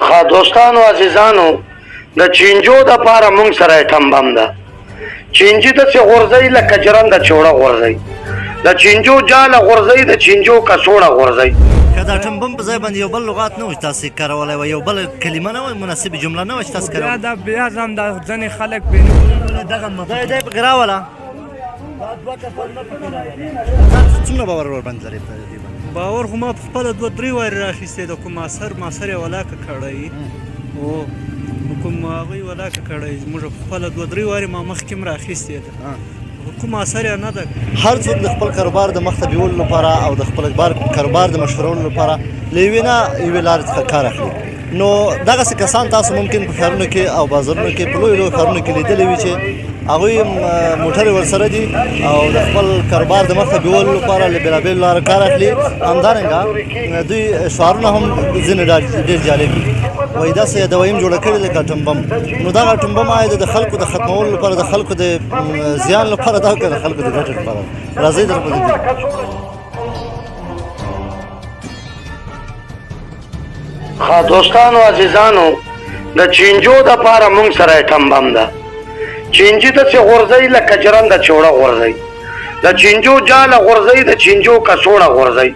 ښه دوستانو عزیزانو د چینجو د پاره مونږ سره ایټم بم ده. چینجي داسې غورځوي لکه جرنده چوړه غورځوي، د چینجو جاله غورځوي، د چینجو کڅوړه غورځوي. که د اټم بم په ځای باندې یو بل لغات نه وي تاسې کارولی وی، یو بل کلمه نه وي، مناسبه جمله نه وي چې تاسې کاروئ؟ دا بیا هم دا ځینې خلک پرې نه پوهېږي. دغه دی پکې راوله. څومره باور ورباندې لرې په دې باندې؟ باور خو ما په خپله 2-3 وارې راخیستی د کوم ماسر یې ولاکه کړی او کوم هغوی ولاکه کړی زموږ په خپله 2-3 وارې ما مخکې هم راخیستې ده، کوم اثر یې نه ده. هر څوک د خپل کاروبار د مخته بیولو لپاره او د خپل کاروبار د مشهورولو لپاره له یوې نه یوې لارې څخه کار اخلي. نو دغسې کسان تاسو ممکن په ښارونو کې او بازارونو کې په لویو ښارونو کې لیدلی وي چې هغوی موټرې ورسره دي او د خپل کاروبار د مخته بیولو لپاره له بېلابېلو لارو کار اخلي. همدارنګه دوی شعارونه هم ځینې ډېر جالب دي، وایي داسې یې دویم جوړه کړې لکه اټم بم. نو دغه اټم بم آیا د خلکو د ختمولو لپاره، د خلکو د زیان لپاره ده که د خلکو د ګټې لپاره؟ راځئ درپسې ځو. ښه دوستانو عزیزانو د چینجو د پاره مونږ سره ایټم بم ده. چینجي داسې غورځوي لکه جرنده چوړه غورځوي، د چینجو جاله غورځوي، د چینجو کڅوړه غورځوي.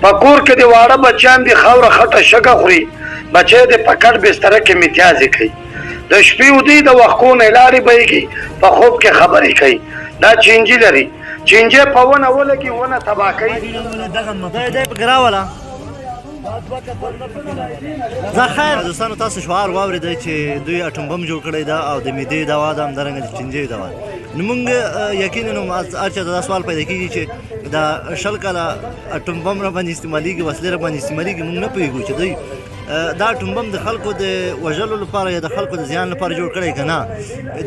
په کور کې د واړه بچیان دي خاوره خټه شګه خوري، بچی د په کټ بستره کې متیازې کوي، د شپې ودي د وښکو نه لارې بهیږي، په خوب کې خبرې کوي. دا چینجي لري، چینجي په ونه ولګي ونه تباه کوي. دی پکې راوله. زه خیر دوستانو تاسو شعار واورېدی چې دوی اټم بم جوړ کړی ده او د معدې دوا ده، همدارنګه د چینجیو دوا ده. نو موږ یقینا هر چا ته دا سوال پیدا کېږي چې دا 20 کاله اټم بم را باندې استعمالېږي، وسلې را باندې استعمالېږي، موږ نه پوهېږو چې دوی دا اټم بم د خلکو د وژلو لپاره یا د خلکو د زیان لپاره جوړ کړی که نه.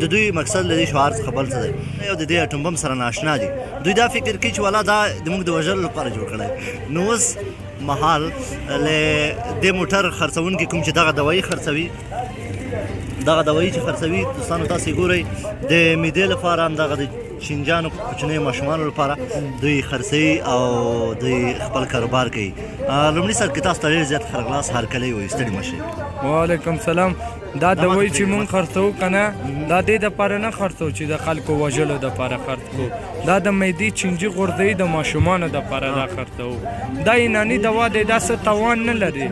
د دوی مقصد له دې شعار څخه بل څه دی او د دې اټم بم سره ناشنا دي. دوی دا فکر کوي چې والا دا د موږ د وژلو لپاره جوړ کړی. نو اوس مهال له دې موټر خرڅونکي کوم چې دغه دوایي خرڅوي، دغه دوایي چې خرڅوي دوستانو تاسې ګورئ د معدې لپاره، همدغه د چینجانو کوچنیو ماشومانو لپاره دوی خرڅوي او دوی خپل کاروبار کوي. لومړي سر کې تاسو ته ډېر زیات ښه راغلاست، هرکلی وایو، ستړي مه شئ. وعلیکم سلام. دا دوی چې مونږ خرڅوو که نه، دا دې دپاره نه خرڅوو چې د خلکو وژلو دپاره خرڅوو، دا د معدې چینجي غورځوي د ماشومانو دپاره دا خرڅوو. دا یوناني دوا دی، دا څه توان نه لري،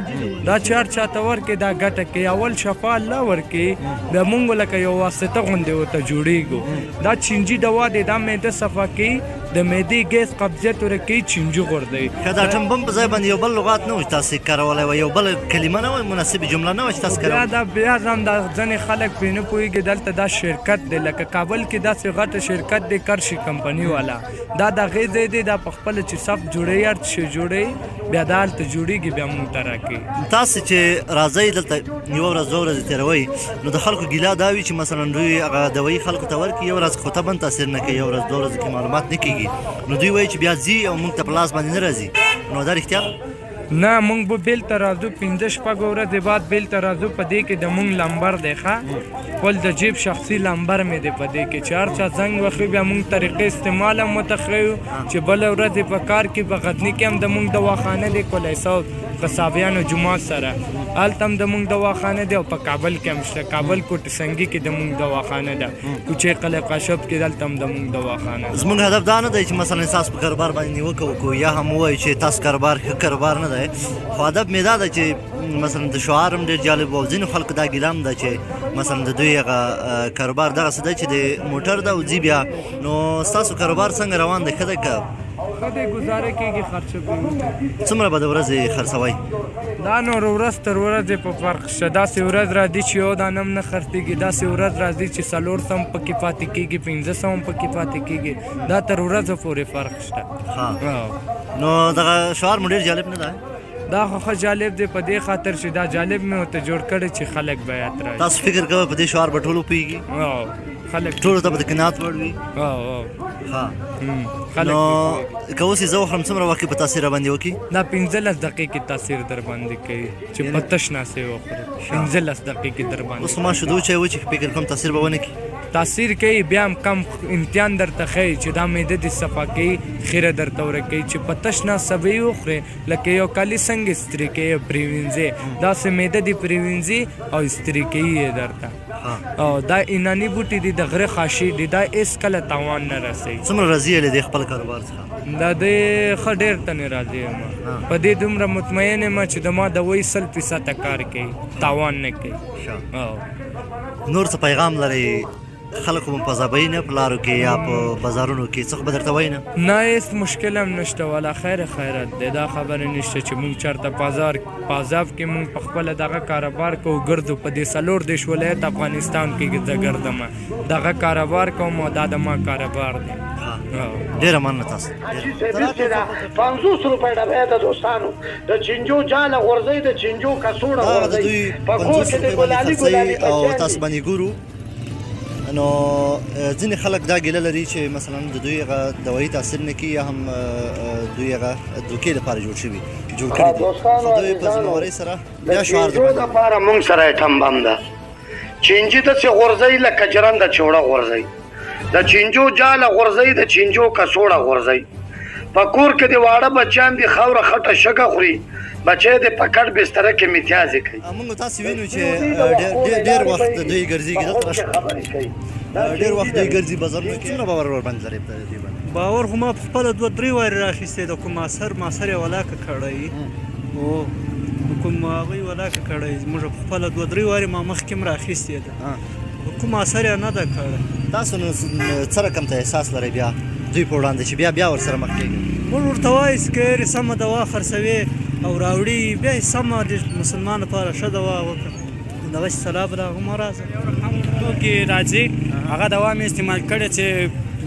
دا چې هر چاته ورکړي دا ګټه کوي. اول شفا الله ورکړي، د مونږ لکه یو واسطه غوندې ورته جوړېږو. دا چینجي دوا دی، دا معده صفا کوي، د معدې ګیس قبضیت ورکوي، چینجي غورځوي. که د اټم بم په ځای باندې یو بل لغات نه وي تاسې کارولی وی، یو بل کلمه نه وي، مناسبه جمله نه وي چې تاسې کاروئ؟ دا بیا هم دا ځینې خلک پرې نه پوهېږي. دلته دا شرکت دی، لکه کابل کې داسې غټه شرکت دی کرشي کمپني والا، دا د هغې ځای دی، دا په خپله چې صف جوړوي، هر شی جوړوي، بیا دا هلته جوړېږي، بیا مونږ ته راکوي. تاسې چې راځئ دلته یوه ورځ 2 ورځې تېروئ، نو د خلکو ګیله دا وي چې مثلا دوی هغه دوایي خلکو ته ورکړي، یو ورځ خو طبعا تاثیر نه کوي، یو ورځ 2 ورځو کې معلومات نه کېږي، نو دوی وایي چې بیا ځي او مونږ ته په لاس باندې نه راځي. نو دا رښتیا نه، مونږ به بیلته راځو 5-6 ورځې بعد بیلته راځو. په دې کې د مونږ لمبر دی، ښه خپل د جیب شخصي لمبر مې دی په دې کې، چې هر چا زنګ وخي بیا مونږ طریقې استعمال هم ورته ښیو چې بله ورځ په کار کې په غزني کې هم د مونږ دواخانه دی، کولیسو قصابیانو جومات سره، هلته هم د مونږ دواخانه دی، او په کابل کې هم شته، کابل کوټ سنګي کې د مونږ دواخانه ده، کوچې قلعه قاشب کې دلته هم د مونږ دواخانه ده. زموږ هدف دا نه دی چې مثلا تاسو په کاروبار باندې نیوکه وکړو یا هم ووایو چې تاسو کاروبار ښه کاروبار نه دی، خو هدف مې دا ده چې مثلا د شعار هم ډېر جالب او ځینې خلکو دا ګیله هم ده چې مثلا د دوی هغه کاروبار دغسې دی چې د موټر ده او ځي بیا. نو ستاسو کاروبار څنګه روان دی؟ ښه دی که ښه دی، ګزاره کېږي، خرچه کوي. څومره به د ورځې خرڅوئ؟ دا نور ورځ تر ورځې په فرق شته. داسې ورځ راځي چې یو دانه هم نه خرڅېږي، داسې ورځ راځي چې 400 هم پکې پاتې کېږي، 500 هم پکې پاتې کېږي، دا تر ورځو پورې فرق شته. نو دغه شعار مو ډېر جالب نه ده؟ دا خو ښه جالب دی، په دې خاطر چې دا جالب مې ورته جوړ کړی چې خلک به یاد راشي. تاسو فکر کوئ په دې شعار به ټول وپوهېږي؟ خلک ټولو ته به د قناعت وړ وي؟ نو که اوس یې زه وخورم څومره وخت کې په تاثیر راباندې وکړي؟ دا 15 دقیقې تاثیر در باندې کوي چې په تش ناسې وخورې، 15 دقیقې در باندې. اوس ما شیدو چای وچښي، فکر کوم تاثیر به ونه کړي؟ تاثیر کوي بیا هم کم امتحان درته ښیي چې دا معده دې صفا کوي خیره درته ورکوي چې په تش ناسته به یې وخورې لکه یو کالي څنګه استري کوي پرېوینځې داسې معده دې پرېوینځي او استري کوي یې درته او دا ایناني بوټي دي د غره خاشي دي دا هېڅکله تاوان نه رسوي څومره راضي یې له دې خپل کاروبار څخه دا د ښه ډېر تنې راضي یم په دې دومره مطمئن یم چې د ما د وایي 100% کار کوي تاوان نه کوي نور څه پیغام لري خلکو مو په ځابوي نه په لارو کې یا په بازارونو کې څه خو به درته وایي نه هېڅ مشکل هم نشته والا خیر خیرت دی دا خبره نشته چې مونږ چېرته بازار کې مونږ په خپله دغه کاروبار کوو ګرځو په دې 4 ولایت افغانستان کې زه ګرځم دغه کاروبار کوم او دا د ما کاروبار دی ډېره مننه تاسو 500 روپۍ ډبې د دوستانو د چینجو جاله غورځئ د چینجو کڅوړه غورځئ په کور کې د ګلالي او تاسو باندې ګورو نو ځینې خلک دا ګیله لري چې مثلا د دوی هغه دوايي تاثیر نه کوي یا هم دوی هغه دوکې لپاره جوړ کړي خو دوی په ذمهوارۍ سره بیا شعار د لپاره موږ سره ایټم بم ده چینجي داسې غورځئ لکه جرنده چوړه غورځئ د چینجو جاله غورځئ د چینجو کڅوړه غورځئ په کور کې د واړه بچیان دي خاوره خټه شګه خوري بچی د پکړ بستره کې امتیازې کوي موږ تاسو وینو چې ډېر وخت دوی ګرځېږي دلته ډېر وخت دوی ګرځي بازارونو کې څومره باور ورباندې لرئ په دې باندې باور خو ما په خپله 2-3 وارې راخیستی د کوم ماسر یې ولاکه کړی او کوم هغوی ولاکه کړی موږ په خپله 2-3 وارې ما مخکې هم راخیستې ده کوم اثر یې نه ده کړی تاسو نو څه رقم ته احساس لرئ بیا دوی په وړاندې چې بیا ورسره مخ کېږي موږ ورته وایو چې که هرې سمه دوا خرڅوي او راوړي بیا یې سمه د مسلمان لپاره ښه دوا وکړه دغسې سلاب راغو مه راځه توکې راځي هغه دوا مې استعمال کړې چې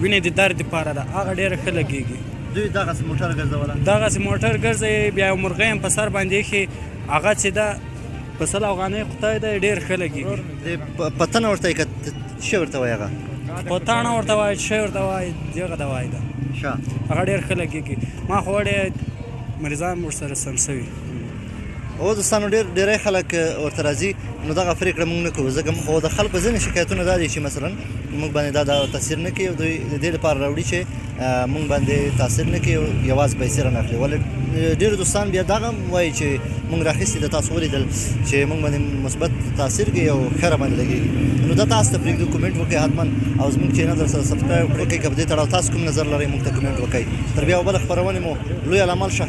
وینې د درد دپاره ده هغه ډېره ښه لګېږي دوی دغسې موټر ګرځوله دغسې موټر ګرځوي بیا یو مرغۍ هم په سر باندې ایښي هغه چې ده په 100 افغانۍ خدای ده ډېر ښه لګېږي پتنه ورته یې که څه ورته وایي هغه پتاڼه ورته وایي شی ورته وایي دغه دوای ده هغه ډېر ښه لګېږي ما خو وړې مریضان ورسره سم شوي او دوستانو ډېری خلک ورته راځي نو دغه پرېکړه موږ نه کوو ځکه خو د خلکو ځینې شکایتونه دا دي چې مثلا موږ باندې دا تاثیر نه کوي او دوی د دې لپاره راوړي چې موږ باندې تاثیر نه کوي او یوازې پیسې رانه اخلي ولې ډېر دوستان بیا دغه هم وایي چې موږ راخیستي د تاسو ولیدل چې موږ باندې مثبت تاثیر کوي او ښه راباندې لګېږي نو دا تاسو ته پرېږدو کومنټ وکړئ حتما او زموږ چینل در سره سبسکرایب وکړئ که په دې تړاو تاسو کوم نظر لرئ موږ ته کومنټ وکړئ تر بیا او بله خپرونې مو لوی العمل ښه